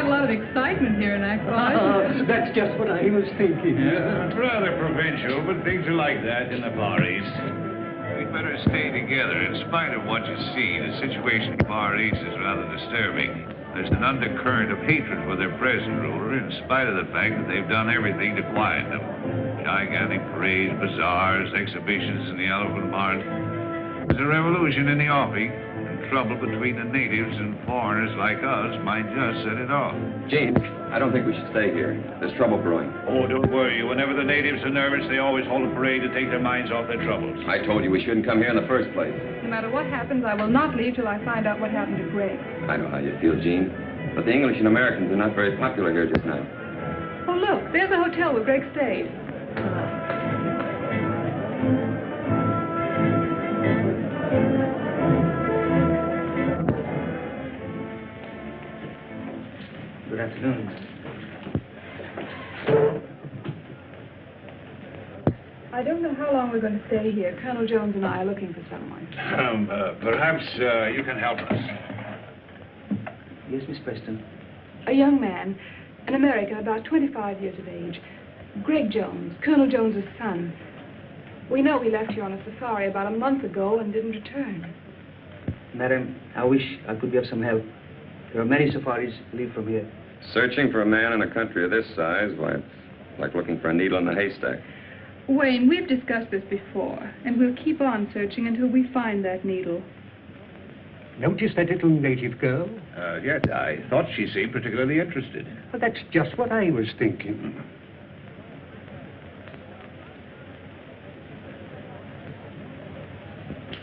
got a lot of excitement here in Act 5. That's just what I was thinking. Yeah, it's rather provincial, but things are like that in the Far East. We'd better stay together. In spite of what you see, the situation in the Far East is rather disturbing. There's an undercurrent of hatred for their present ruler, in spite of the fact that they've done everything to quiet them. Gigantic parades, bazaars, exhibitions in the elephant barn. There's a revolution in the offing, and trouble between the natives and foreigners like us might just set it off. James, I don't think we should stay here. There's trouble brewing. Oh, don't worry. Whenever the natives are nervous, they always hold a parade to take their minds off their troubles. I told you we shouldn't come here in the first place. No matter what happens, I will not leave till I find out what happened to Greg. I know how you feel, Jean. But the English and Americans are not very popular here just now. Oh, look, there's a hotel where Greg stayed. Good afternoon. I don't know how long we're going to stay here. Colonel Jones and I are looking for someone. Perhaps you can help us. Yes, Miss Preston. A young man, an American, about 25 years of age. Greg Jones, Colonel Jones's son. We know he left here on a safari about a month ago and didn't return. Madam, I wish I could be of some help. There are many safaris leave from here. Searching for a man in a country of this size, why, it's like looking for a needle in a haystack. Wayne, we've discussed this before, and we'll keep on searching until we find that needle. Notice that little native girl? Yes, I thought she seemed particularly interested. Well, that's just what I was thinking.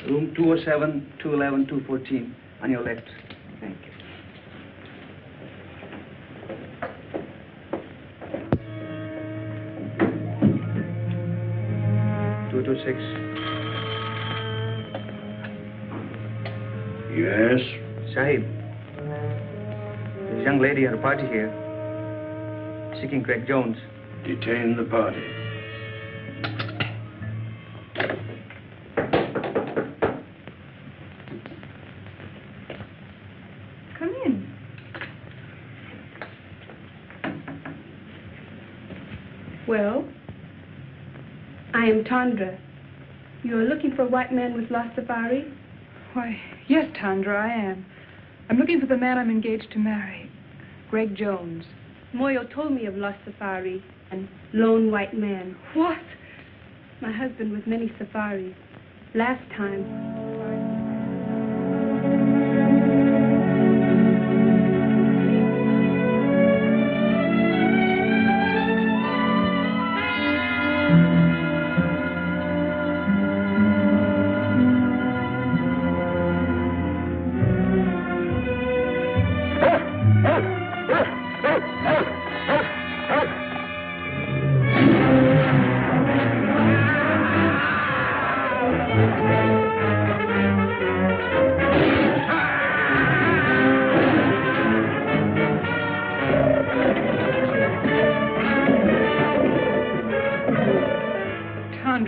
Room 207, 211, 214, on your left. Thank you. Yes? Sahib, there's a young lady at a party here, seeking Greg Jones. Detain the party. Come in. Well? I am Tandra. You are looking for a white man with lost safari? Why, yes, Tandra, I am. I'm looking for the man I'm engaged to marry, Greg Jones. Moyo told me of lost safari and lone white man. What? My husband with many safaris. Last time.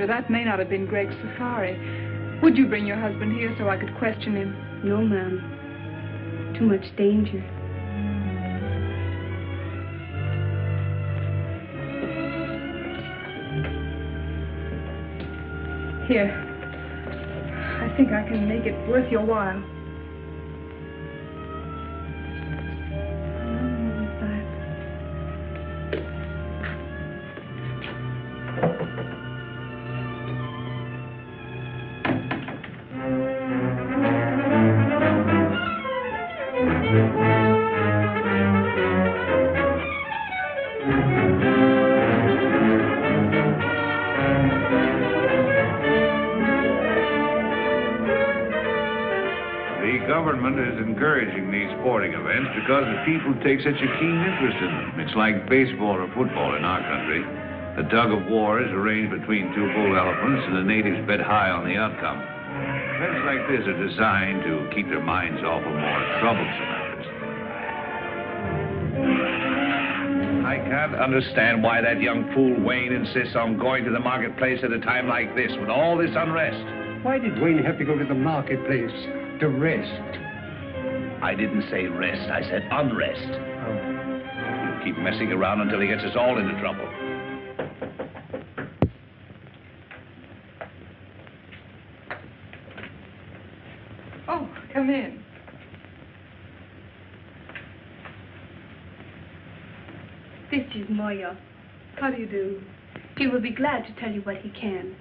That may not have been Greg's safari. Would you bring your husband here so I could question him? No, ma'am. Too much danger. Here. I think I can make it worth your while. Encouraging these sporting events because the people take such a keen interest in them. It's like baseball or football in our country. The tug of war is arranged between two bull elephants, and the natives bet high on the outcome. Events like this are designed to keep their minds off of more troublesome matters. I can't understand why that young fool Wayne insists on going to the marketplace at a time like this with all this unrest. Why did Wayne have to go to the marketplace? To rest? I didn't say rest, I said unrest. Oh. keep messing around until he gets us all into trouble. Oh, come in. This is Moya. How do you do? He will be glad to tell you what he can.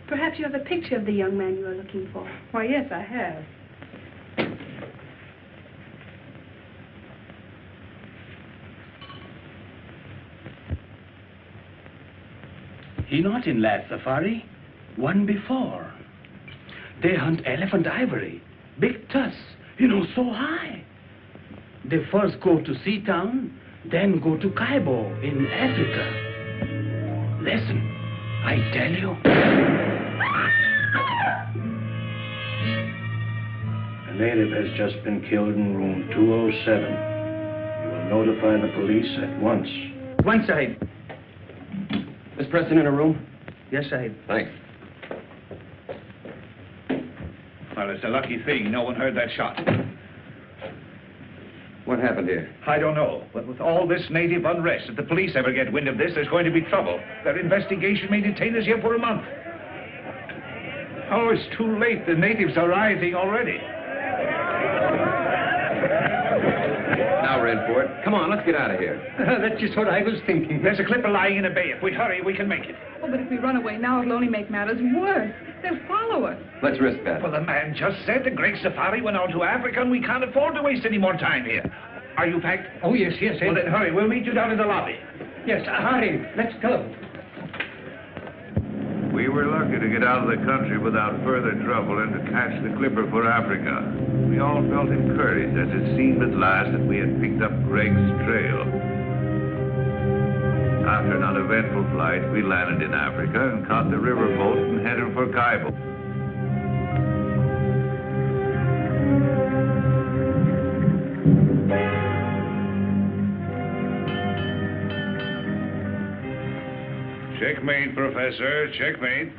Perhaps you have a picture of the young man you are looking for. Why, yes, I have. He not in last safari. One before. They hunt elephant ivory. Big tusks, so high. They first go to Seatown, then go to Kaibo in Africa. Listen, I tell you. A native has just been killed in room 207. You will notify the police at once. One side. Miss Preston in a room? Yes, Sahib. Thanks. Well, it's a lucky thing no one heard that shot. What happened here? I don't know, but with all this native unrest, if the police ever get wind of this, there's going to be trouble. Their investigation may detain us here for a month. Oh, it's too late. The natives are rioting already. Now we're in for it. Come on, let's get out of here. That's just what I was thinking. There's a clipper lying in a bay. If we hurry, we can make it. Oh, but if we run away now, it'll only make matters worse. They'll follow us. Let's risk that. Well, the man just said the Great Safari went on to Africa, and we can't afford to waste any more time here. Are you packed? Oh, yes, yes. Well, then hurry. We'll meet you down in the lobby. Yes, hurry. Let's go. We were lucky to get out of the country without further trouble and to catch the clipper for Africa. We all felt encouraged as it seemed at last that we had picked up Greg's trail. After an uneventful flight, we landed in Africa and caught the river boat and headed for Kaibo. Checkmate, Professor, checkmate.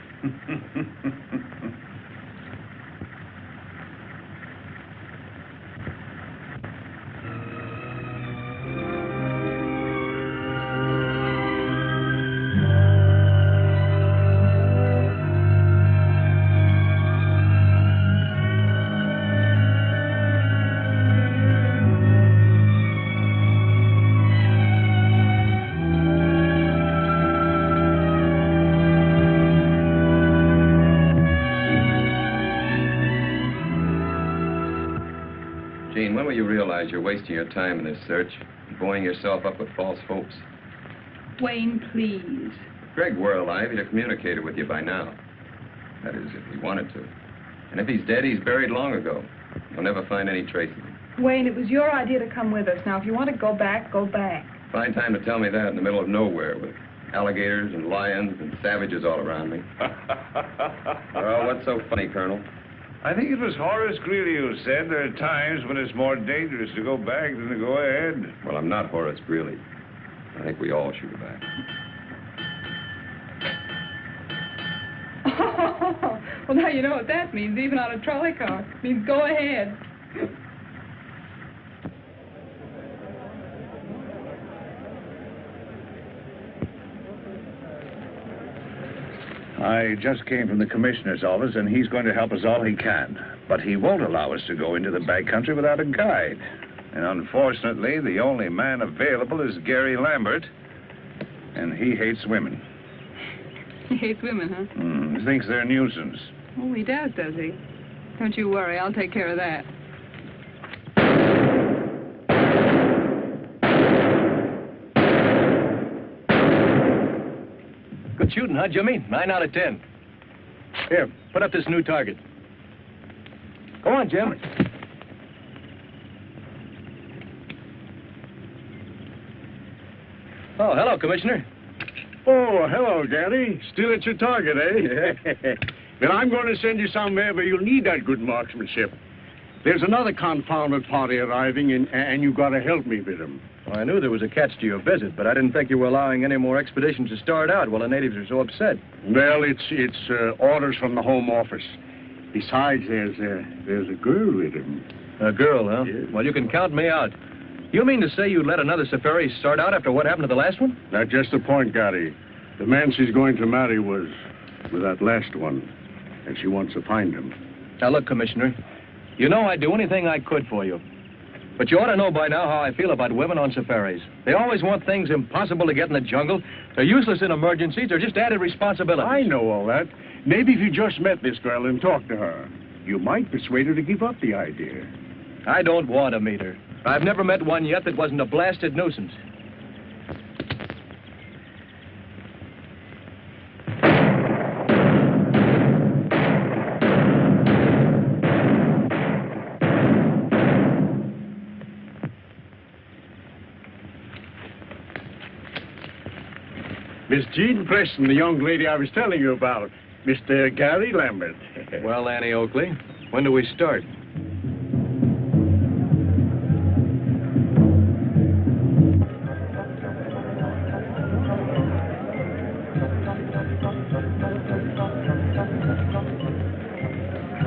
Gene, when will you realize you're wasting your time in this search, buoying yourself up with false hopes? Wayne, please. If Greg were alive, he'd have communicated with you by now. That is, if he wanted to. And if he's dead, he's buried long ago. You'll never find any trace of him. Wayne, it was your idea to come with us. Now, if you want to go back, go back. Fine time to tell me that in the middle of nowhere with alligators and lions and savages all around me. Well, what's so funny, Colonel? I think it was Horace Greeley who said there are times when it's more dangerous to go back than to go ahead. Well, I'm not Horace Greeley. I think we all should go back. Oh, well, now you know what that means, even on a trolley car. It means go ahead. I just came from the commissioner's office, and he's going to help us all he can. But he won't allow us to go into the back country without a guide. And unfortunately, the only man available is Gary Lambert, and he hates women. He hates women, huh? He thinks they're a nuisance. Oh, he does he? Don't you worry, I'll take care of that. Good shooting, huh, Jimmy? 9 out of 10. Here, put up this new target. Go on, Jim. Oh, hello, Commissioner. Oh, hello, Gary. Still at your target, eh? Well, I'm going to send you somewhere where you'll need that good marksmanship. There's another confounded party arriving, and you've got to help me with them. Well, I knew there was a catch to your visit, but I didn't think you were allowing any more expeditions to start out while the natives are so upset. Well, it's orders from the Home Office. Besides, there's a girl with him. A girl, huh? Yes. Well, you can count me out. You mean to say you let another safari start out after what happened to the last one? That's just the point, Gary. The man she's going to marry was that last one, and she wants to find him. Now, look, Commissioner, you know I'd do anything I could for you. But you ought to know by now how I feel about women on safaris. They always want things impossible to get in the jungle. They're useless in emergencies. They're just added responsibilities. I know all that. Maybe if you just met this girl and talked to her, you might persuade her to give up the idea. I don't want to meet her. I've never met one yet that wasn't a blasted nuisance. Miss Jean Preston, the young lady I was telling you about. Mr. Gary Lambert. Well, Annie Oakley, when do we start?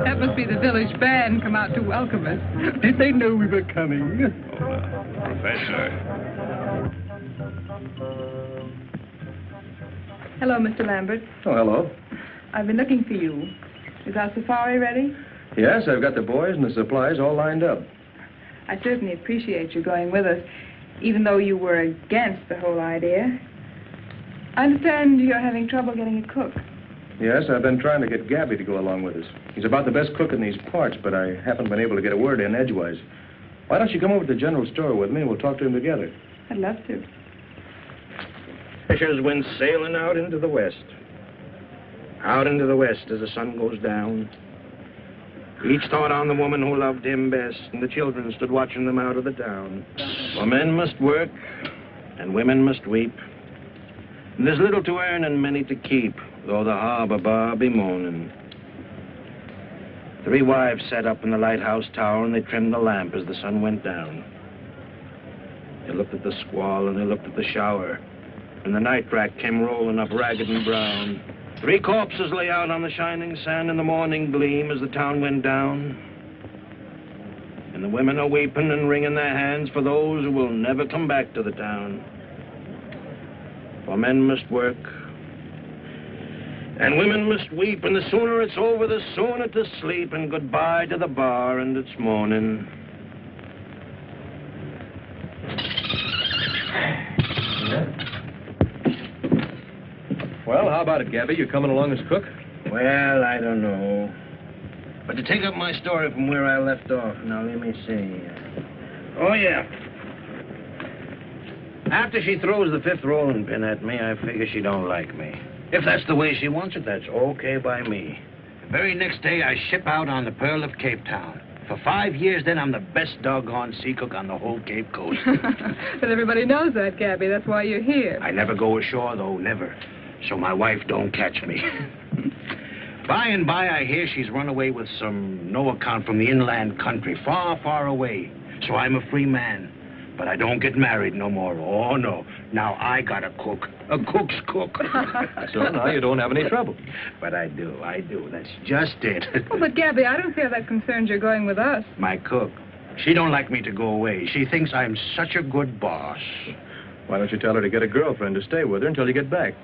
That must be the village band come out to welcome us. Did they know we were coming? Professor. Hello, Mr. Lambert. Oh, hello. I've been looking for you. Is our safari ready? Yes, I've got the boys and the supplies all lined up. I certainly appreciate you going with us, even though you were against the whole idea. I understand you're having trouble getting a cook. Yes, I've been trying to get Gabby to go along with us. He's about the best cook in these parts, but I haven't been able to get a word in edgewise. Why don't you come over to the general store with me and we'll talk to him together? I'd love to. Fishers went sailing out into the west. Out into the west as the sun goes down. Each thought on the woman who loved him best, and the children stood watching them out of the town. For men must work, and women must weep. And there's little to earn and many to keep, though the harbor bar be moaning. 3 wives sat up in the lighthouse tower, and they trimmed the lamp as the sun went down. They looked at the squall, and they looked at the shower. And the night rack came rolling up ragged and brown. 3 corpses lay out on the shining sand in the morning gleam as the town went down. And the women are weeping and wringing their hands for those who will never come back to the town. For men must work, and women must weep, and the sooner it's over, the sooner to sleep, and goodbye to the bar and its morning. Well, how about it, Gabby? You coming along as cook? Well, I don't know. But to take up my story from where I left off, now let me see. Oh, yeah. After she throws the 5th rolling pin at me, I figure she don't like me. If that's the way she wants it, that's okay by me. The very next day, I ship out on the Pearl of Cape Town. For 5 years, then, I'm the best doggone sea cook on the whole Cape Coast. But everybody knows that, Gabby. That's why you're here. I never go ashore, though, never. So my wife don't catch me. By and by, I hear she's run away with some no account from the inland country, far, far away. So I'm a free man. But I don't get married no more. Oh, no. Now I got a cook. A cook's cook. So now you don't have any trouble. But I do. That's just it. Oh, but Gabby, I don't feel that concerned you're going with us. My cook. She don't like me to go away. She thinks I'm such a good boss. Why don't you tell her to get a girlfriend to stay with her until you get back?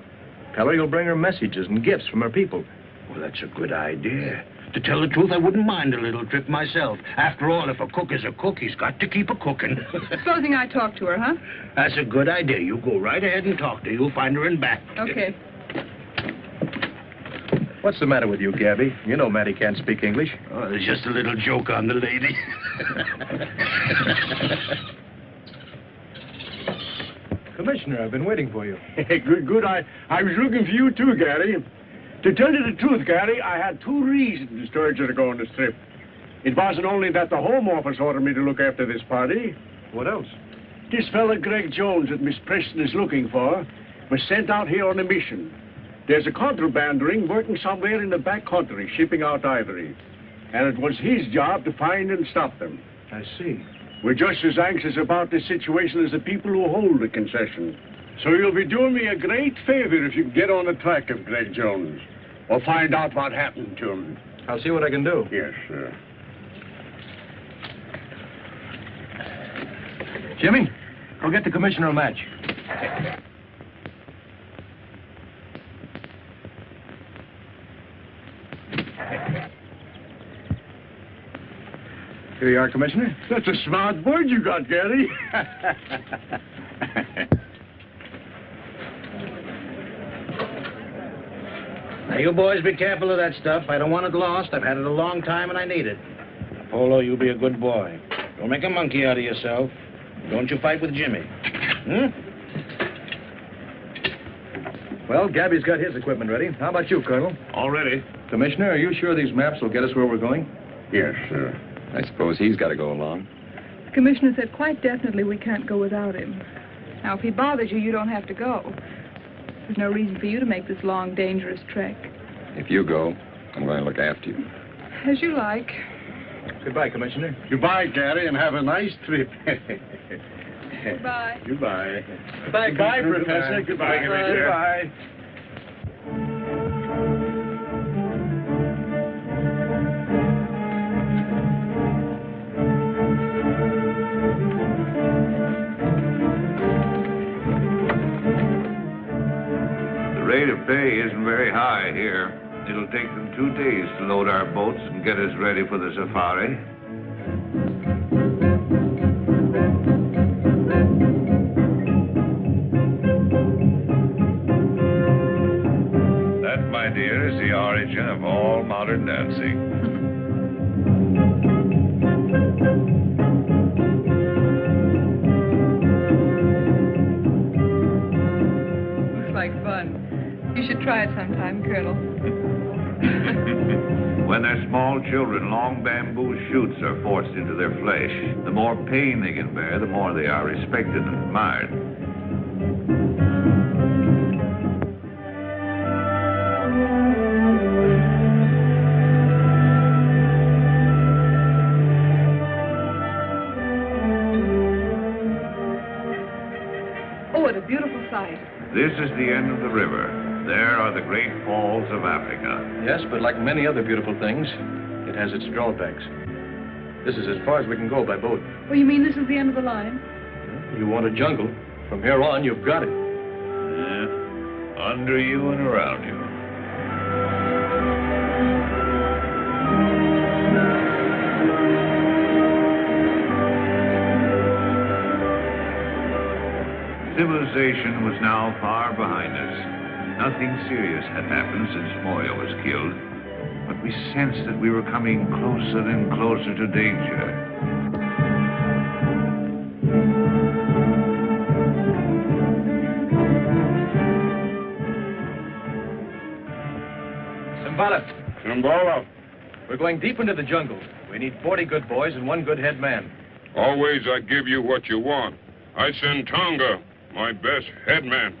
Tell her you'll bring her messages and gifts from her people. Well, that's a good idea. To tell the truth, I wouldn't mind a little trip myself. After all, if a cook is a cook, he's got to keep a cooking. Supposing I talk to her, huh? That's a good idea. You go right ahead and talk to her. You'll find her in back. Okay. What's the matter with you, Gabby? You know Mattie can't speak English. Oh, there's just a little joke on the lady. Commissioner, I've been waiting for you. Good. I was looking for you too, Gary. To tell you the truth, Gary, I had 2 reasons to stir you to go on this trip. It wasn't only that the Home Office ordered me to look after this party. What else? This fella, Greg Jones, that Miss Preston is looking for, was sent out here on a mission. There's a contraband ring working somewhere in the back country, shipping out ivory. And it was his job to find and stop them. I see. We're just as anxious about this situation as the people who hold the concession. So you'll be doing me a great favor if you can get on the track of Greg Jones. Or find out what happened to him. I'll see what I can do. Yes, sir. Jimmy, go get the commissioner a match. Here you are, Commissioner. That's a smart bird you got, Gary. Now, you boys be careful of that stuff. I don't want it lost. I've had it a long time, and I need it. Polo, you be a good boy. Don't make a monkey out of yourself. Don't you fight with Jimmy. Hmm? Well, Gabby's got his equipment ready. How about you, Colonel? All ready. Commissioner, are you sure these maps will get us where we're going? Yes, sir. I suppose he's got to go along. The commissioner said quite definitely we can't go without him. Now, if he bothers you, you don't have to go. There's no reason for you to make this long, dangerous trek. If you go, I'm going to look after you. As you like. Goodbye, Commissioner. Goodbye, Gary, and have a nice trip. Goodbye. Goodbye. Goodbye, Goodbye, Professor. Goodbye, Commissioner. Goodbye. The rate of pay isn't very high here. It'll take them 2 days to load our boats and get us ready for the safari. That, my dear, is the origin of all modern dancing. Looks like fun. You should try it sometime, Colonel. When they're small children, long bamboo shoots are forced into their flesh. The more pain they can bear, the more they are respected and admired. Oh, what a beautiful sight. This is the end of the river. There are the great falls of Africa. Yes, but like many other beautiful things, it has its drawbacks. This is as far as we can go by boat. Oh, you mean this is the end of the line? You want a jungle. From here on, you've got it. Yeah. Under you and around you. Civilization was now far behind us. Nothing serious had happened since Moya was killed, but we sensed that we were coming closer and closer to danger. Simbala, we're going deep into the jungle. We need 40 good boys and 1 good head man. Always I give you what you want. I send Tonga, my best headman.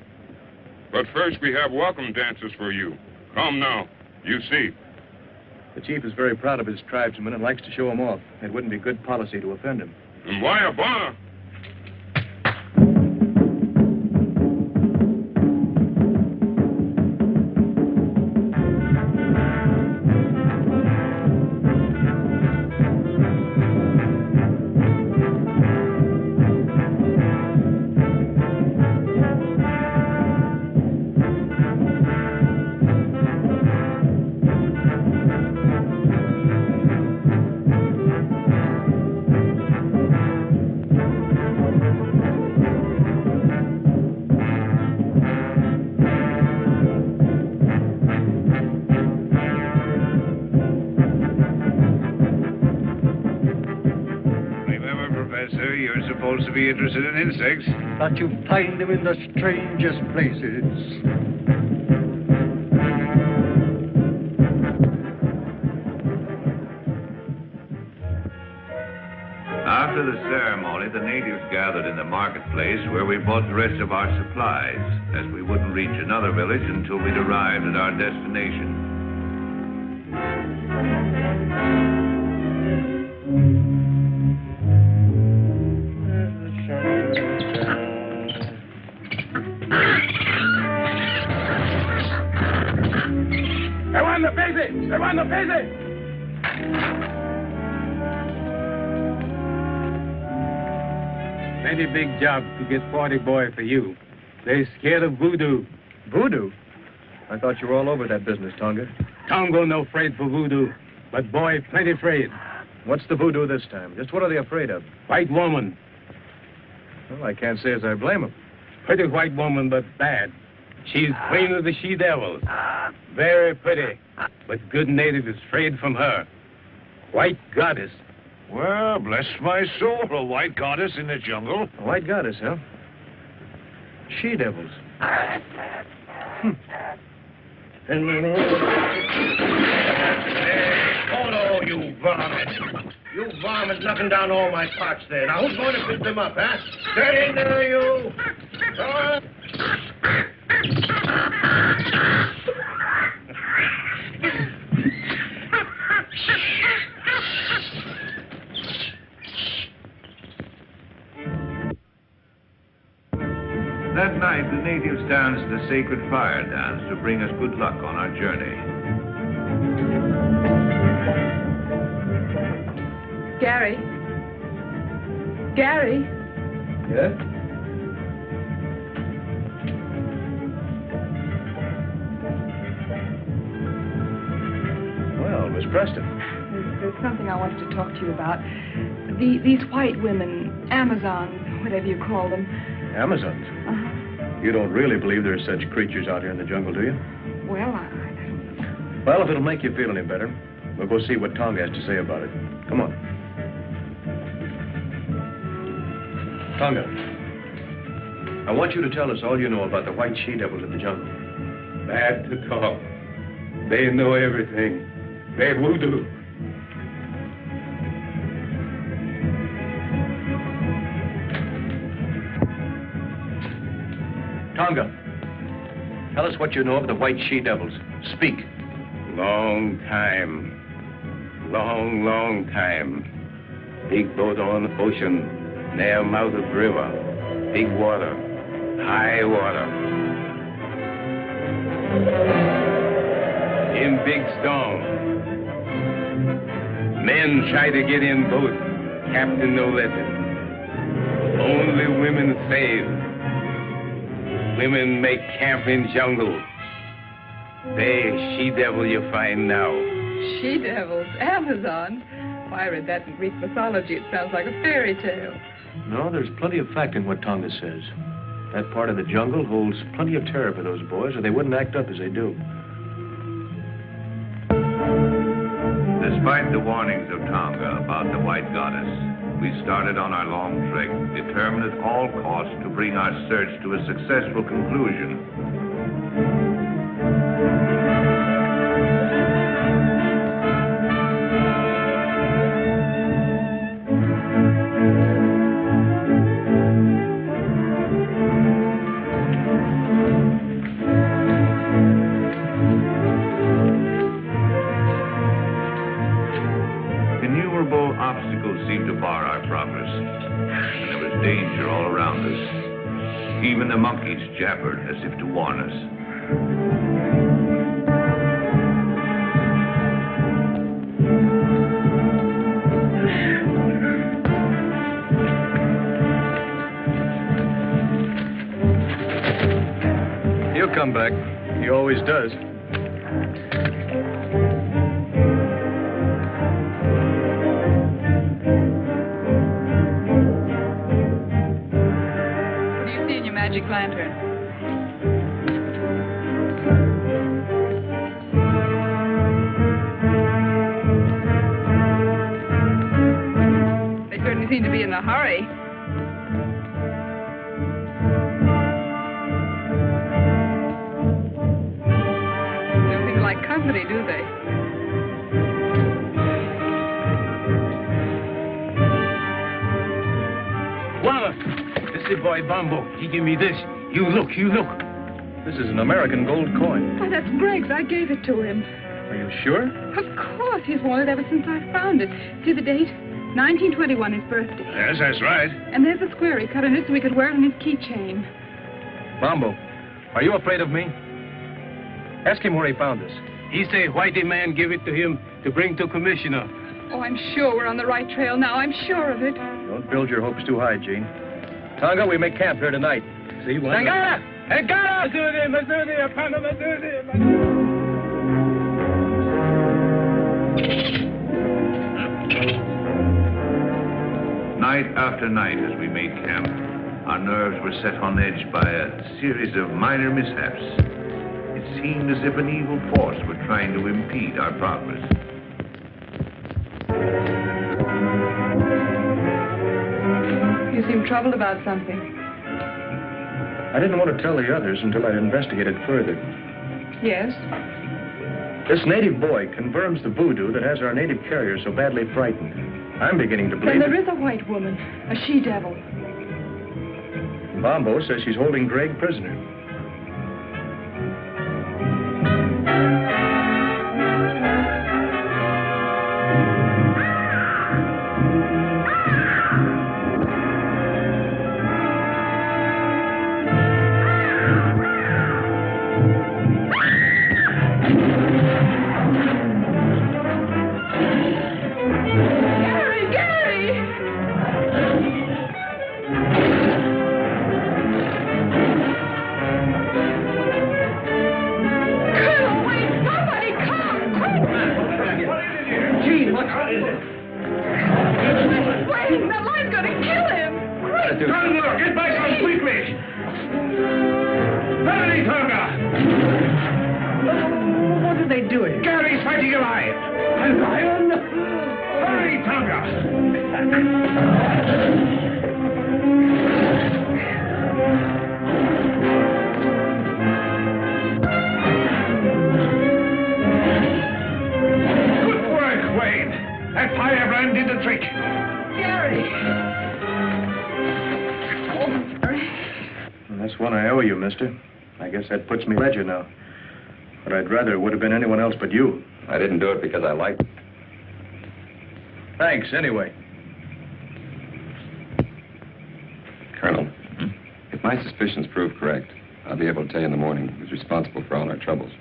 But first we have welcome dances for you. Come now, you see. The chief is very proud of his tribesmen and likes to show them off. It wouldn't be good policy to offend him. And why a bar? You're supposed to be interested in insects. But you find them in the strangest places. After the ceremony, the natives gathered in the marketplace where we bought the rest of our supplies, as we wouldn't reach another village until we'd arrived at our destination. mighty big job to get 40 boy for you. They're scared of voodoo. Voodoo? I thought you were all over that business, Tonga. Tongo no afraid for voodoo, but boy plenty afraid. What's the voodoo this time? Just what are they afraid of? White woman. Well, I can't say as I blame them. Pretty white woman, but bad. She's queen of the she-devils. Very pretty, but good native is afraid from her. White goddess. Well, bless my soul, a white goddess in the jungle. A white goddess, huh? She-devils. Oh, you varmint. You varmint knocking down all my pots there. Now, who's going to pick them up, huh? Get in there, you. That night, the natives danced the sacred fire dance to bring us good luck on our journey. Gary? Gary? Yes? Well, Miss Preston. There's something I wanted to talk to you about. These white women, Amazons, whatever you call them. Amazons? Uh-huh. You don't really believe there's such creatures out here in the jungle, do you? Well, I don't know. Well, if it'll make you feel any better, we'll go see what Tonga has to say about it. Come on. Tonga, I want you to tell us all you know about the white she-devils in the jungle. Bad to talk. They know everything. They voodoo. Tonga, tell us what you know of the white she-devils. Speak. Long time. Long time. Big boat on ocean. Near mouth of river. Big water. High water. In big storm. Men try to get in boat. Captain no let them. Only women save. Women make camp in jungle. They she-devil you find now. She-devils? Amazons? Why, I read that in Greek mythology. It sounds like a fairy tale. No, there's plenty of fact in what Tonga says. That part of the jungle holds plenty of terror for those boys, or they wouldn't act up as they do. Despite the warnings of Tonga about the white goddess, we started on our long trek, determined at all costs to bring our search to a successful conclusion. Innumerable obstacles seemed to bar our progress, and there was danger all around us. Even the monkeys jabbered as if to warn us. He'll come back. He always does. What do you see in your magic lantern? They certainly seem to be in a hurry. Company, do they? Wallace, this is boy Bumbo. He give me this. You look. This is an American gold coin. Why, that's Greg's. I gave it to him. Are you sure? Of course. He's worn it ever since I found it. See the date? 1921, his birthday. Yes, that's right. And there's the square he cut in it so he could wear it on his keychain. Bombo, are you afraid of me? Ask him where he found this. He say whitey man give it to him to bring to commissioner. Oh, I'm sure we're on the right trail now. I'm sure of it. Don't build your hopes too high, Gene. Tonga, we make camp here tonight. See what? Tangana! Tangana! Night after night as we made camp, our nerves were set on edge by a series of minor mishaps. It seemed as if an evil force were trying to impede our progress. You seem troubled about something. I didn't want to tell the others until I'd investigated further. Yes? This native boy confirms the voodoo that has our native carrier so badly frightened. I'm beginning to believe Then there is a white woman, a she-devil. Bombo says she's holding Greg prisoner. I guess that puts me ledger now. But I'd rather it would have been anyone else but you. I didn't do it because I liked it. Thanks, anyway. Colonel, if my suspicions prove correct, I'll be able to tell you in the morning who's responsible for all our troubles.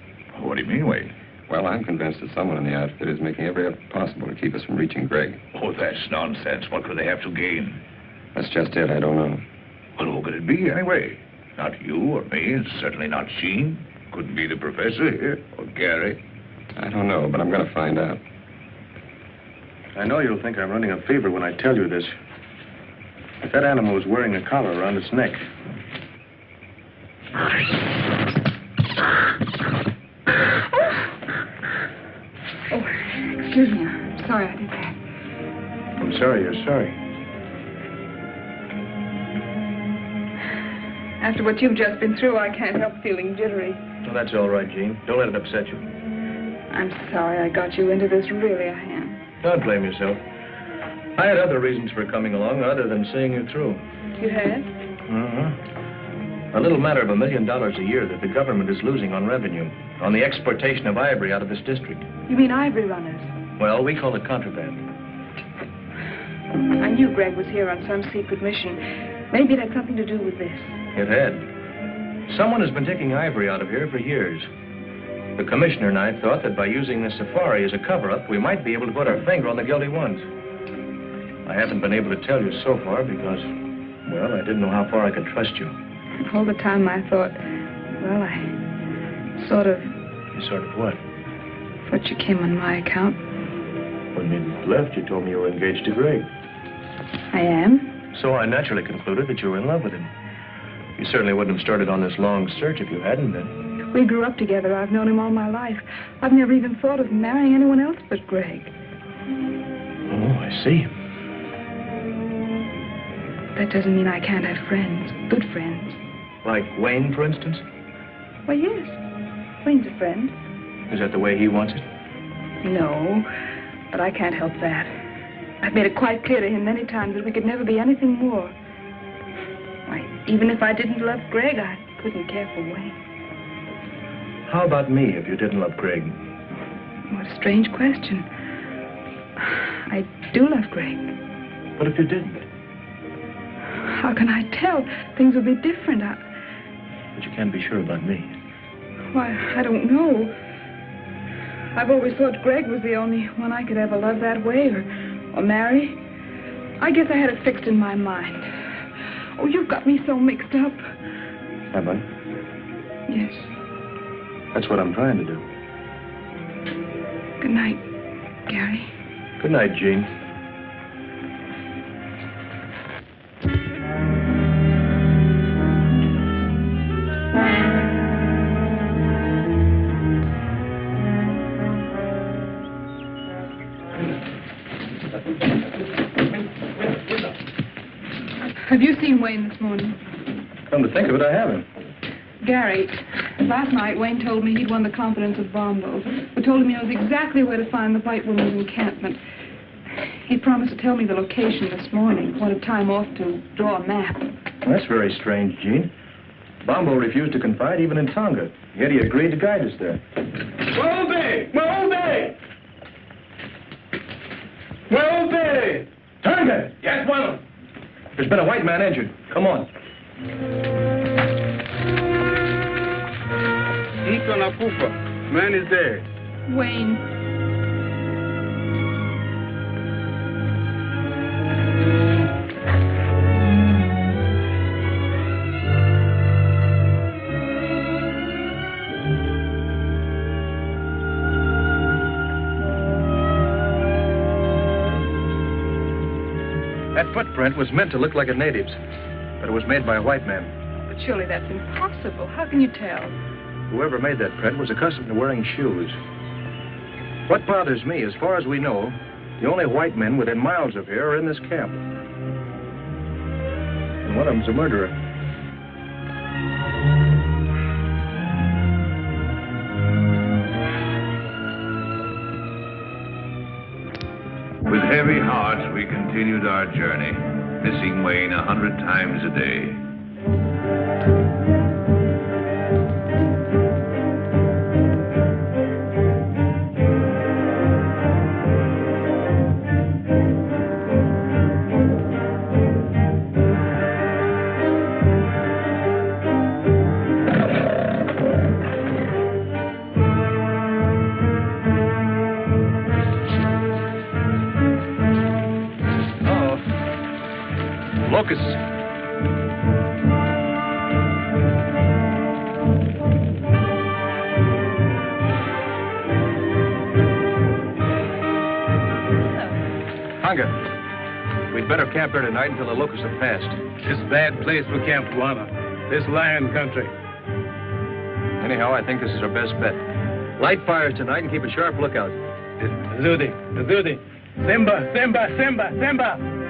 What do you mean, Wade? Well, I'm convinced that someone in the outfit is making every effort possible to keep us from reaching Greg. Oh, that's nonsense. What could they have to gain? That's just it. I don't know. Well, who could it be, anyway? Not you or me, and certainly not Sheen. Couldn't be the professor here, or Gary. I don't know, but I'm going to find out. I know you'll think I'm running a fever when I tell you this. But that animal was wearing a collar around its neck. Oh, excuse me. I'm sorry I did that. I'm sorry you're sorry. After what you've just been through, I can't help feeling jittery. Well, that's all right, Jean. Don't let it upset you. I'm sorry I got you into this. Really, I am. Don't blame yourself. I had other reasons for coming along other than seeing you through. You had? Mm-hmm. A little matter of $1 million a year that the government is losing on revenue, on the exportation of ivory out of this district. You mean ivory runners? Well, we call it contraband. I knew Greg was here on some secret mission. Maybe it had something to do with this. It had. Someone has been taking ivory out of here for years. The commissioner and I thought that by using this safari as a cover-up, we might be able to put our finger on the guilty ones. I haven't been able to tell you so far because, well, I didn't know how far I could trust you. All the time I thought, well, I sort of... You sort of what? Thought you came on my account. When you left, you told me you were engaged to Greg. I am? So I naturally concluded that you were in love with him. You certainly wouldn't have started on this long search if you hadn't been. We grew up together. I've known him all my life. I've never even thought of marrying anyone else but Greg. Oh, I see. That doesn't mean I can't have friends, good friends. Like Wayne, for instance? Well, yes. Wayne's a friend. Is that the way he wants it? No, but I can't help that. I've made it quite clear to him many times that we could never be anything more. Why, even if I didn't love Greg, I couldn't care for Wayne. How about me if you didn't love Greg? What a strange question. I do love Greg. But if you didn't? How can I tell? Things would be different. But you can't be sure about me. Why, I don't know. I've always thought Greg was the only one I could ever love that way or marry. I guess I had it fixed in my mind. Oh, you've got me so mixed up. Have I? Yes. That's what I'm trying to do. Good night, Gary. Good night, Jean. Have you seen Wayne this morning? Come to think of it, I haven't. Gary, last night Wayne told me he'd won the confidence of Bombo, who told him he knows exactly where to find the white woman's encampment. He promised to tell me the location this morning. Wanted time off to draw a map. Well, that's very strange, Jean. Bombo refused to confide even in Tonga, yet he agreed to guide us there. Welby! Welby! Welby! Tonga! Yes, well. There's been a white man injured. Come on. Iko nakufa. Man is dead. Wayne. That footprint was meant to look like a native's, but it was made by a white man. But surely that's impossible. How can you tell? Whoever made that print was accustomed to wearing shoes. What bothers me, as far as we know, the only white men within miles of here are in this camp. And one of them's a murderer. With heavy hearts, we continued our journey, missing Wayne 100 times a day. Locusts. Tonga, we'd better camp here tonight until the locusts have passed. This bad place for Camp Guana. This lion country. Anyhow, I think this is our best bet. Light fires tonight and keep a sharp lookout. Zudi. Simba, Simba, Simba, Simba.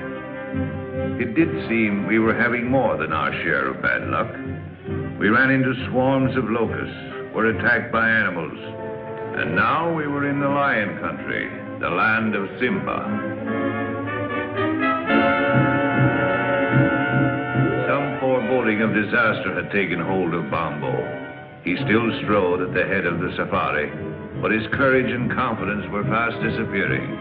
It did seem we were having more than our share of bad luck. We ran into swarms of locusts, were attacked by animals, and now we were in the lion country, the land of Simba. Some foreboding of disaster had taken hold of Bombo. He still strode at the head of the safari, but his courage and confidence were fast disappearing.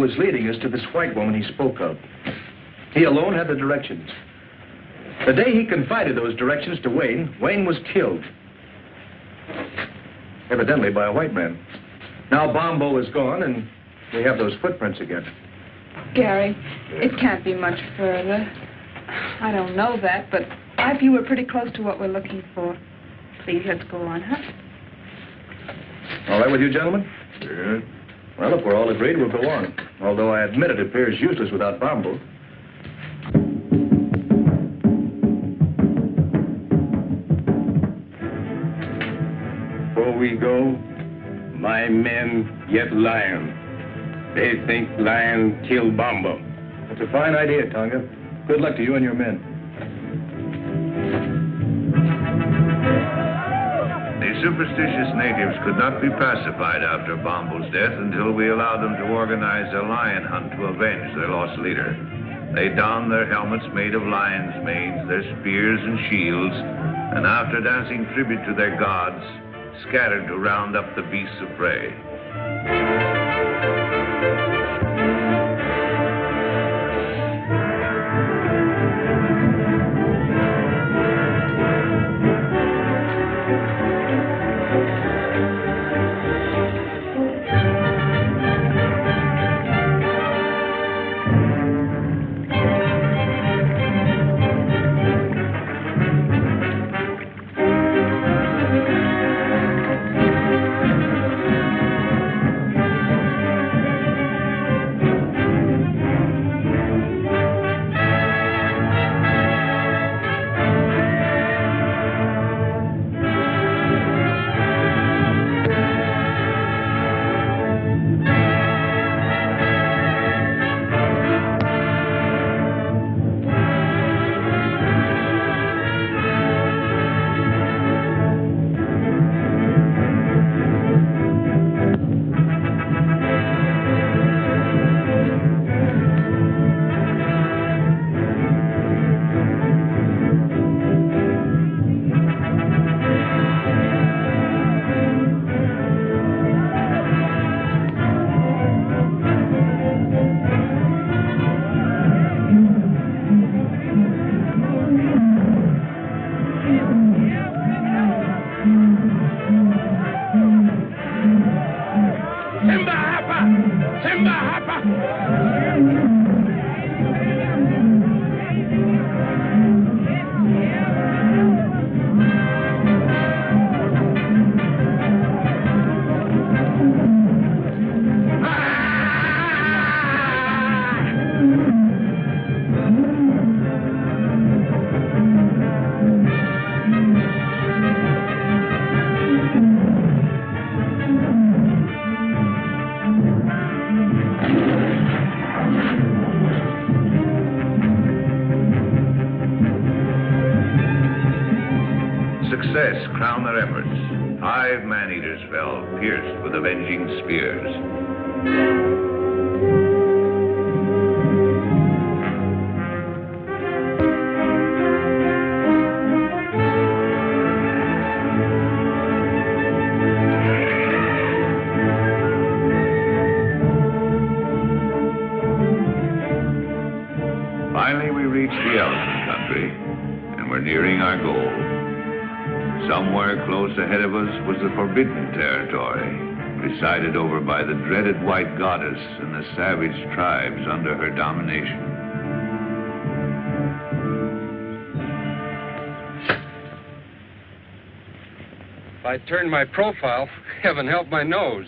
Was leading us to this white woman he spoke of. He alone had the directions. The day he confided those directions to Wayne, Wayne was killed. Evidently by a white man. Now Bombo is gone, and we have those footprints again. Gary, it can't be much further. I don't know that, but I feel we're pretty close to what we're looking for. Please, let's go on, huh? All right with you, gentlemen? Sure. Well, if we're all agreed, we'll go on. Although I admit it appears useless without Bombo. Before we go, my men yet lion. They think lion killed Bombo. That's a fine idea, Tonga. Good luck to you and your men. The superstitious natives could not be pacified after Bombo's death until we allowed them to organize a lion hunt to avenge their lost leader. They donned their helmets made of lions' manes, their spears and shields, and after dancing tribute to their gods, scattered to round up the beasts of prey. Success crowned their efforts. 5 man-eaters fell, pierced with avenging spears. Finally, we reached the elephant country, and we're nearing our goal. Somewhere close ahead of us was the forbidden territory, presided over by the dreaded white goddess and the savage tribes under her domination. If I turn my profile, heaven help my nose.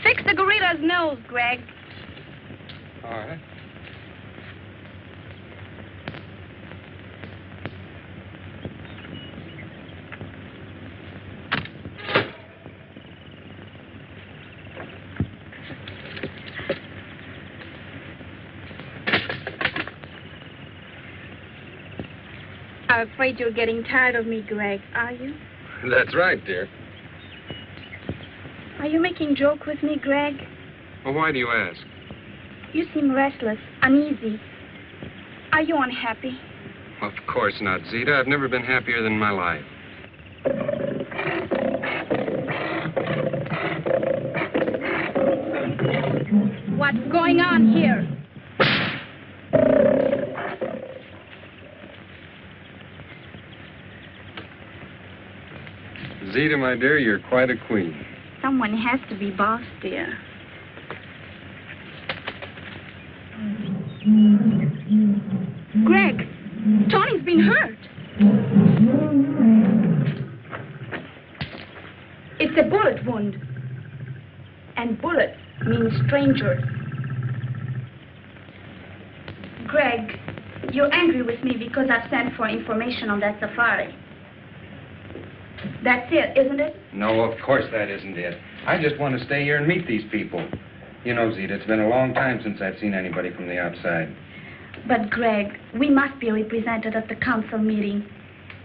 Fix the gorilla's nose, Greg. All right. I'm afraid you're getting tired of me, Greg, are you? That's right, dear. Are you making joke with me, Greg? Well, why do you ask? You seem restless, uneasy. Are you unhappy? Of course not, Zita. I've never been happier than in my life. What's going on here? Zita, my dear, you're quite a queen. Someone has to be boss, dear. Greg, Tony's been hurt. It's a bullet wound. And bullet means stranger. Greg, you're angry with me because I've sent for information on that safari. That's it, isn't it? No, of course that isn't it. I just want to stay here and meet these people. You know, Zita, it's been a long time since I've seen anybody from the outside. But, Greg, we must be represented at the council meeting.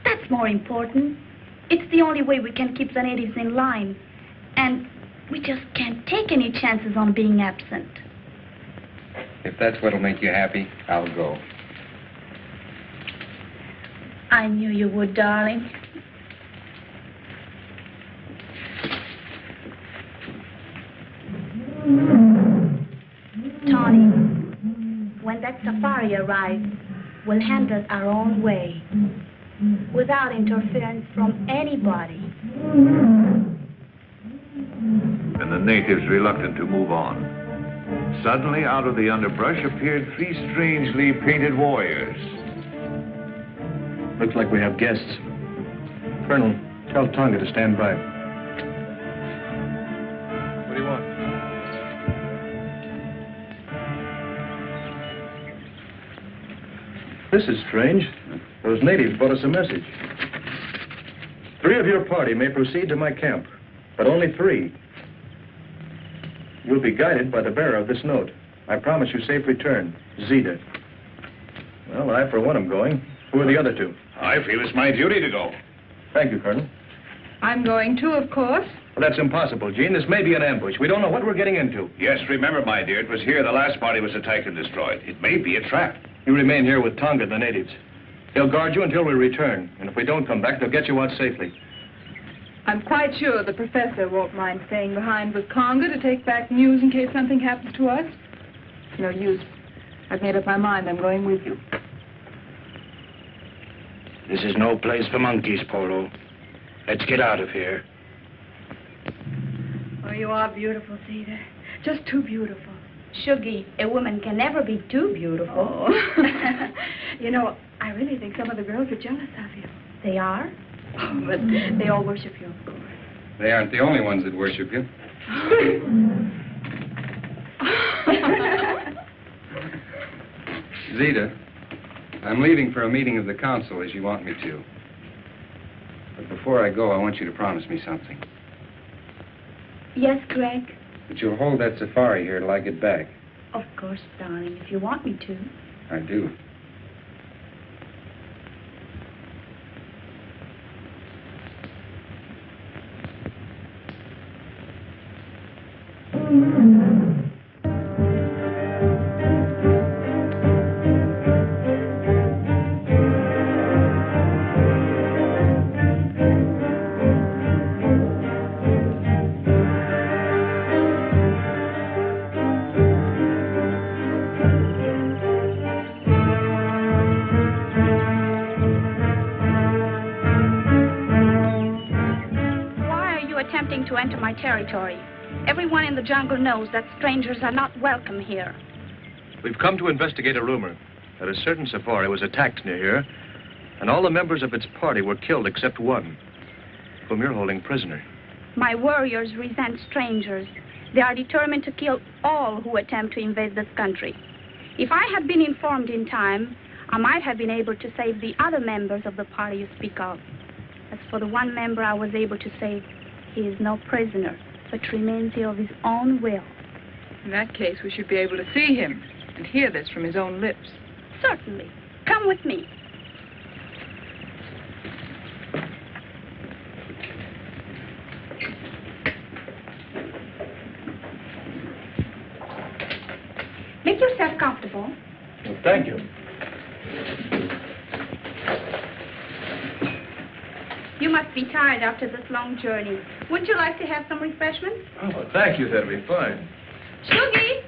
That's more important. It's the only way we can keep the natives in line. And we just can't take any chances on being absent. If that's what'll make you happy, I'll go. I knew you would, darling. Tony, when that safari arrives, we'll handle it our own way, without interference from anybody. And the natives reluctant to move on. Suddenly, out of the underbrush appeared 3 strangely painted warriors. Looks like we have guests. Colonel, tell Tonga to stand by. What do you want? This is strange. Those natives brought us a message. 3 of your party may proceed to my camp, but only 3. You'll be guided by the bearer of this note. I promise you safe return. Zita. Well, I, for one, am going. Who are the other 2? I feel it's my duty to go. Thank you, Colonel. I'm going too, of course. Well, that's impossible, Jean. This may be an ambush. We don't know what we're getting into. Yes, remember, my dear, it was here the last party was attacked and destroyed. It may be a trap. You remain here with Tonga and the natives. He'll guard you until we return. And if we don't come back, they'll get you out safely. I'm quite sure the professor won't mind staying behind with Conga to take back news in case something happens to us. No use. I've made up my mind. I'm going with you. This is no place for monkeys, Polo. Let's get out of here. Oh, you are beautiful, Zita. Just too beautiful. Shuggy, a woman can never be too beautiful. Oh. You know, I really think some of the girls are jealous of you. They are? Oh, but they all worship you, of course. They aren't the only ones that worship you. Zita, I'm leaving for a meeting of the council as you want me to. But before I go, I want you to promise me something. Yes, Greg? That you'll hold that safari here till I get back. Of course, darling, if you want me to. I do. To enter my territory. Everyone in the jungle knows that strangers are not welcome here. We've come to investigate a rumor that a certain safari was attacked near here, and all the members of its party were killed except one, whom you're holding prisoner. My warriors resent strangers. They are determined to kill all who attempt to invade this country. If I had been informed in time, I might have been able to save the other members of the party you speak of. As for the one member I was able to save, he is no prisoner, but remains here of his own will. In that case, we should be able to see him and hear this from his own lips. Certainly. Come with me. Make yourself comfortable. Well, thank you. You must be tired after this long journey. Wouldn't you like to have some refreshments? Oh, thank you. That'll be fine. Shuggy!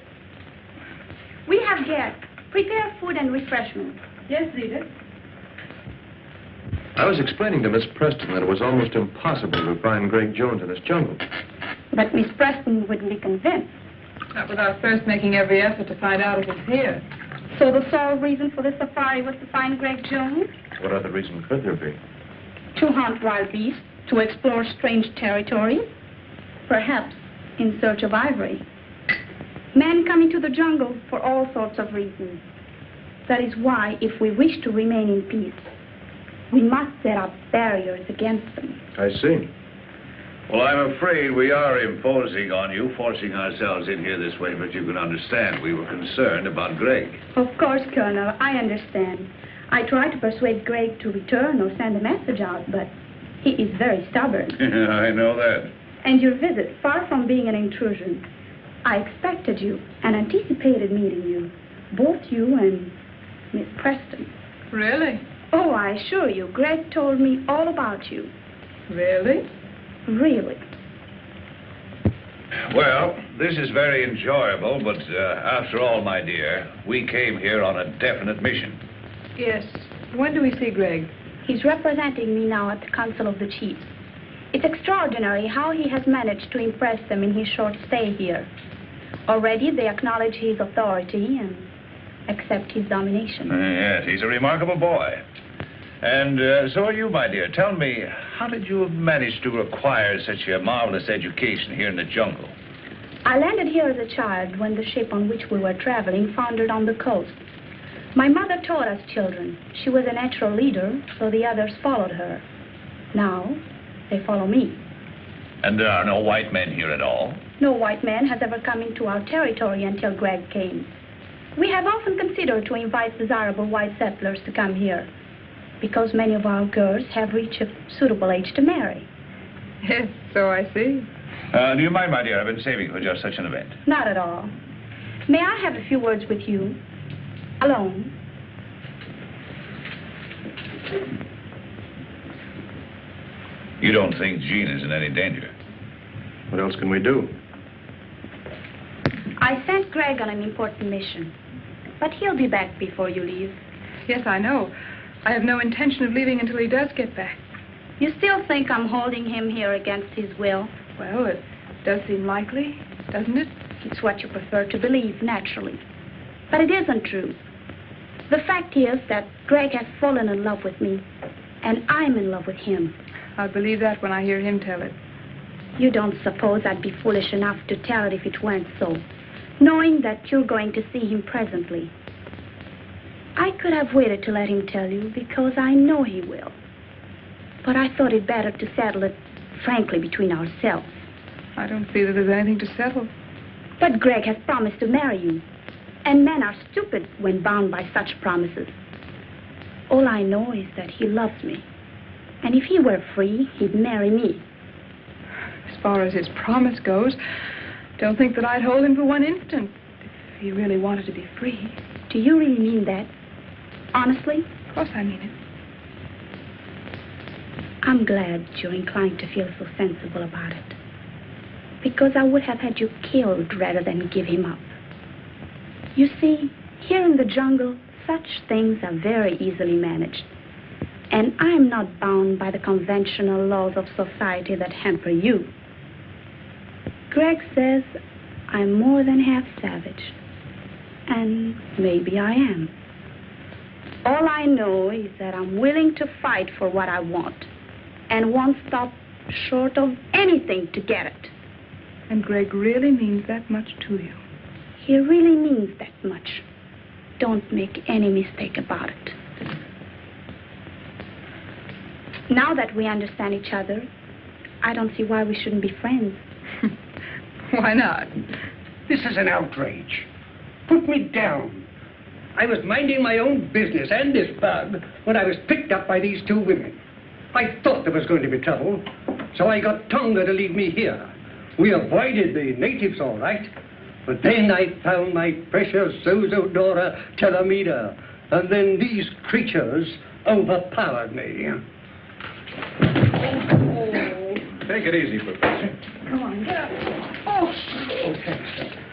We have guests. Prepare food and refreshments. Yes, Zita. I was explaining to Miss Preston that it was almost impossible to find Greg Jones in this jungle. But Miss Preston wouldn't be convinced. Not without first making every effort to find out if it's here. So the sole reason for the safari was to find Greg Jones? What other reason could there be? To hunt wild beasts, to explore strange territory, perhaps in search of ivory. Men come into the jungle for all sorts of reasons. That is why, if we wish to remain in peace, we must set up barriers against them. I see. Well, I'm afraid we are imposing on you, forcing ourselves in here this way, but you can understand we were concerned about Greg. Of course, Colonel, I understand. I tried to persuade Greg to return or send a message out, but he is very stubborn. I know that. And your visit, far from being an intrusion, I expected you and anticipated meeting you, both you and Miss Preston. Really? Oh, I assure you, Greg told me all about you. Really? Really. Well, this is very enjoyable, but after all, my dear, we came here on a definite mission. Yes. When do we see Greg? He's representing me now at the Council of the Chiefs. It's extraordinary how he has managed to impress them in his short stay here. Already they acknowledge his authority and accept his domination. Yes, he's a remarkable boy. And so are you, my dear. Tell me, how did you manage to acquire such a marvelous education here in the jungle? I landed here as a child when the ship on which we were traveling foundered on the coast. My mother taught us children. She was a natural leader, so the others followed her. Now, they follow me. And there are no white men here at all? No white man has ever come into our territory until Greg came. We have often considered to invite desirable white settlers to come here, because many of our girls have reached a suitable age to marry. Yes, so I see. Do you mind, my dear? I've been saving for just such an event. Not at all. May I have a few words with you? Alone. You don't think Jean is in any danger? What else can we do? I sent Greg on an important mission, but he'll be back before you leave. Yes, I know. I have no intention of leaving until he does get back. You still think I'm holding him here against his will? Well, it does seem likely, doesn't it? It's what you prefer to believe, naturally. But it isn't true. The fact is that Greg has fallen in love with me, and I'm in love with him. I'll believe that when I hear him tell it. You don't suppose I'd be foolish enough to tell it if it weren't so, knowing that you're going to see him presently. I could have waited to let him tell you because I know he will. But I thought it better to settle it frankly between ourselves. I don't see that there's anything to settle. But Greg has promised to marry you. And men are stupid when bound by such promises. All I know is that he loves me. And if he were free, he'd marry me. As far as his promise goes, don't think that I'd hold him for one instant if he really wanted to be free. Do you really mean that? Honestly? Of course I mean it. I'm glad you're inclined to feel so sensible about it. Because I would have had you killed rather than give him up. You see, here in the jungle, such things are very easily managed. And I'm not bound by the conventional laws of society that hamper you. Greg says I'm more than half savage. And maybe I am. All I know is that I'm willing to fight for what I want. And won't stop short of anything to get it. And Greg really means that much to you. He really means that much. Don't make any mistake about it. Now that we understand each other, I don't see why we shouldn't be friends. Why not? This is an outrage. Put me down. I was minding my own business and this bug when I was picked up by these two women. I thought there was going to be trouble, so I got Tonga to leave me here. We avoided the natives all right, but then I found my precious Zozodora Telemida, and then these creatures overpowered me. Take it easy, Professor. Come on, get up. Oh,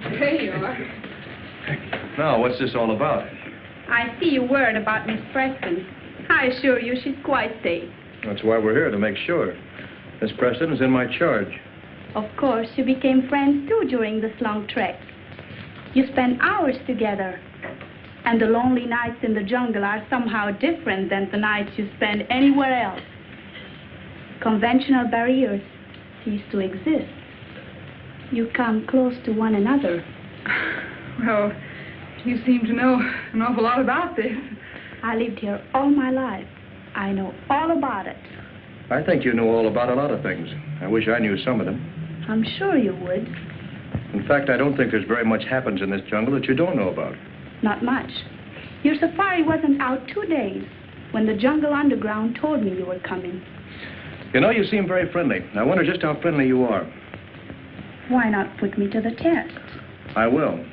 there you are. Now, what's this all about? I see you worried about Miss Preston. I assure you she's quite safe. That's why we're here, to make sure. Miss Preston is in my charge. Of course, you became friends, too, during this long trek. You spent hours together. And the lonely nights in the jungle are somehow different than the nights you spend anywhere else. Conventional barriers cease to exist. You come close to one another. Well, you seem to know an awful lot about this. I lived here all my life. I know all about it. I think you know all about a lot of things. I wish I knew some of them. I'm sure you would. In fact, I don't think there's very much happens in this jungle that you don't know about. Not much. Your safari wasn't out 2 days when the jungle underground told me you were coming. You know, you seem very friendly. I wonder just how friendly you are. Why not put me to the test? I will.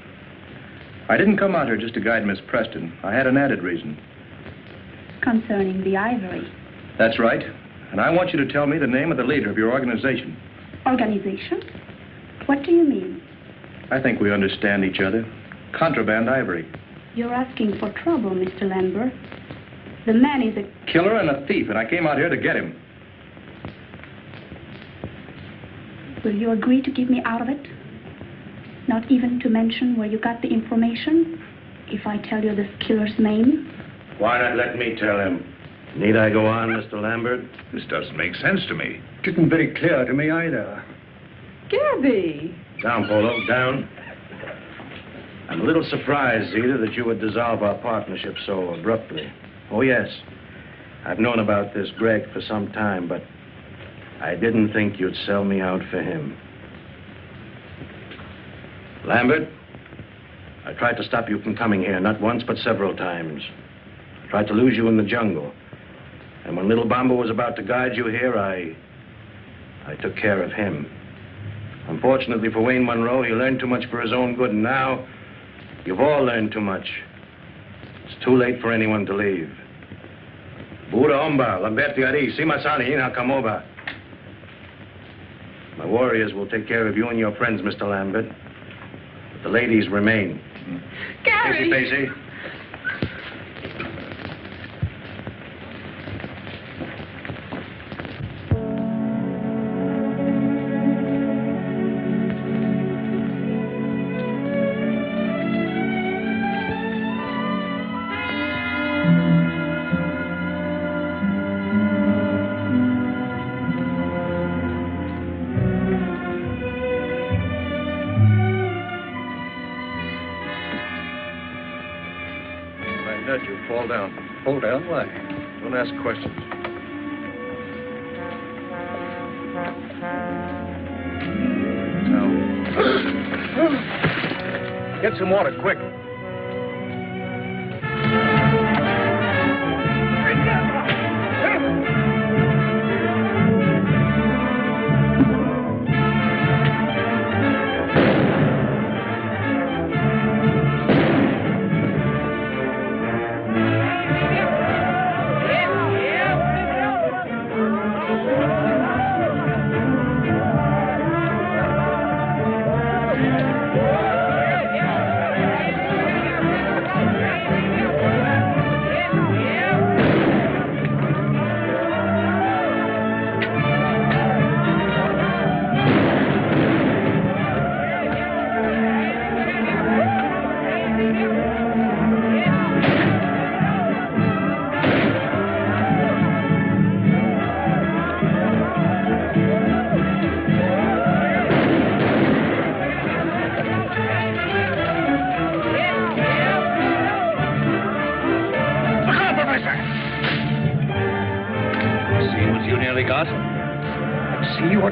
I didn't come out here just to guide Miss Preston. I had an added reason. Concerning the ivory. That's right. And I want you to tell me the name of the leader of your organization. Organization? What do you mean? I think we understand each other. Contraband ivory. You're asking for trouble, Mr. Lambert. The man is a killer and a thief, and I came out here to get him. Will you agree to keep me out of it? Not even to mention where you got the information? If I tell you this killer's name? Why not let me tell him? Need I go on, Mr. Lambert? This doesn't make sense to me. Didn't very clear to me either. Gabby! Down, Polo, down. I'm a little surprised, Zita, that you would dissolve our partnership so abruptly. Oh, yes. I've known about this Greg for some time, but I didn't think you'd sell me out for him. Lambert, I tried to stop you from coming here, not once, but several times. I tried to lose you in the jungle. And when Little Bomba was about to guide you here, I took care of him. Unfortunately for Wayne Monroe, he learned too much for his own good, and now you've all learned too much. It's too late for anyone to leave. Buddha Omba, Lamberti Ari, Simasani, Ina Kamoba. My warriors will take care of you and your friends, Mr. Lambert. But the ladies remain. Gary! Pacey. Fall down. Fall down? Why? Don't ask questions. Now. Get some water, quick.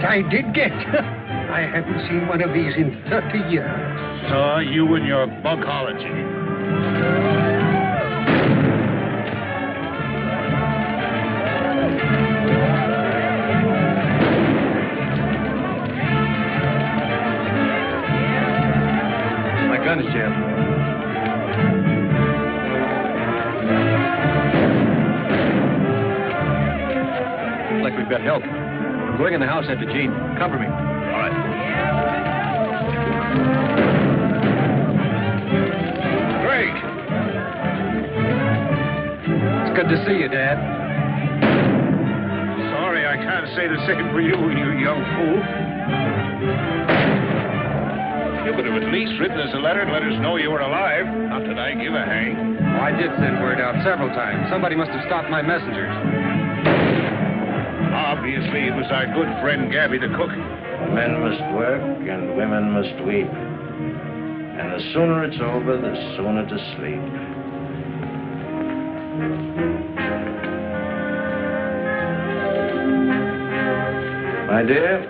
I did get. I haven't seen one of these in 30 years. So you and your bugology. My gun is jammed. Looks like we've got help. I'm going in the house after Jean. Cover me. All right. Greg! It's good to see you, Dad. Sorry, I can't say the same for you, you young fool. You could have at least written us a letter and let us know you were alive. Not that I give a hang. Oh, I did send word out several times. Somebody must have stopped my messengers. Obviously, it was our good friend Gabby the cook. Men must work and women must weep. And the sooner it's over, the sooner to sleep. My dear,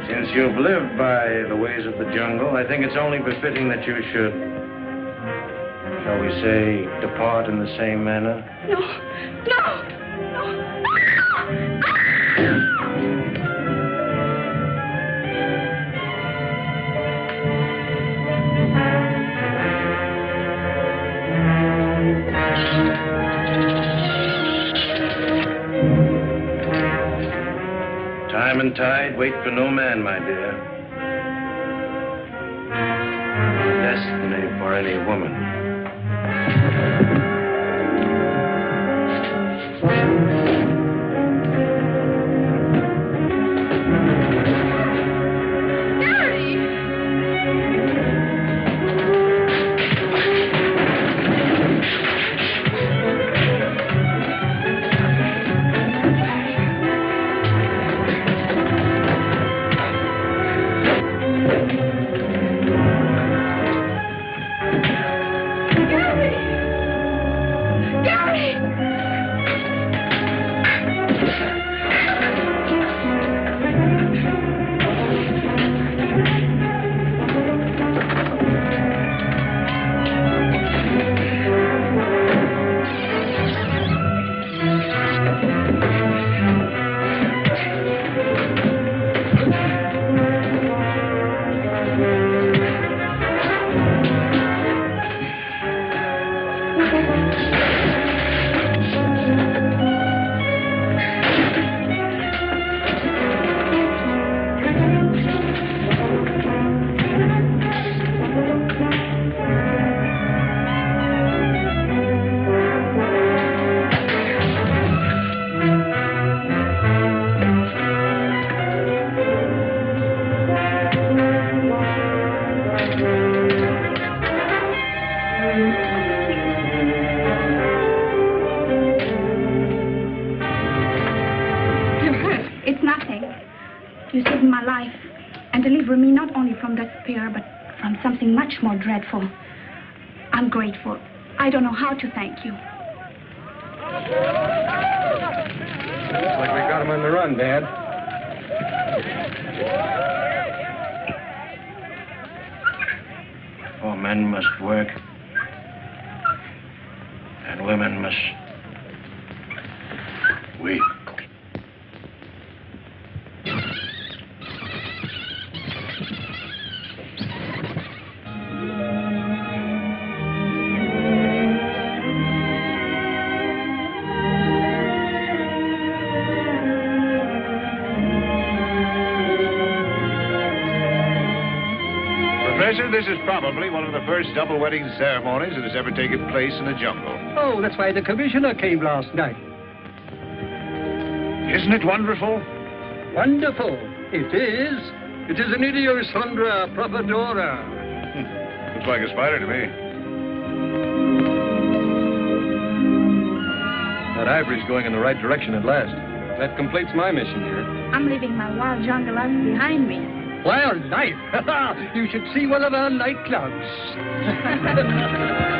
since you've lived by the ways of the jungle, I think it's only befitting that you should, shall we say, depart in the same manner. No, no, Time and tide wait for no man, my dear. Destiny for any woman. It's nothing. You saved my life and delivered me not only from despair, but from something much more dreadful. I'm grateful. I don't know how to thank you. Looks like we got him on the run, Dad. For men must work, and women must weep. Professor, this is probably one of the first double wedding ceremonies that has ever taken place in the jungle. Oh, that's why the commissioner came last night. Isn't it wonderful? Wonderful. It is. It is an Idiosandra Propodora. Looks like a spider to me. That ivory's going in the right direction at last. That completes my mission here. I'm leaving my wild jungle life behind me. Wild life? You should see one of our nightclubs.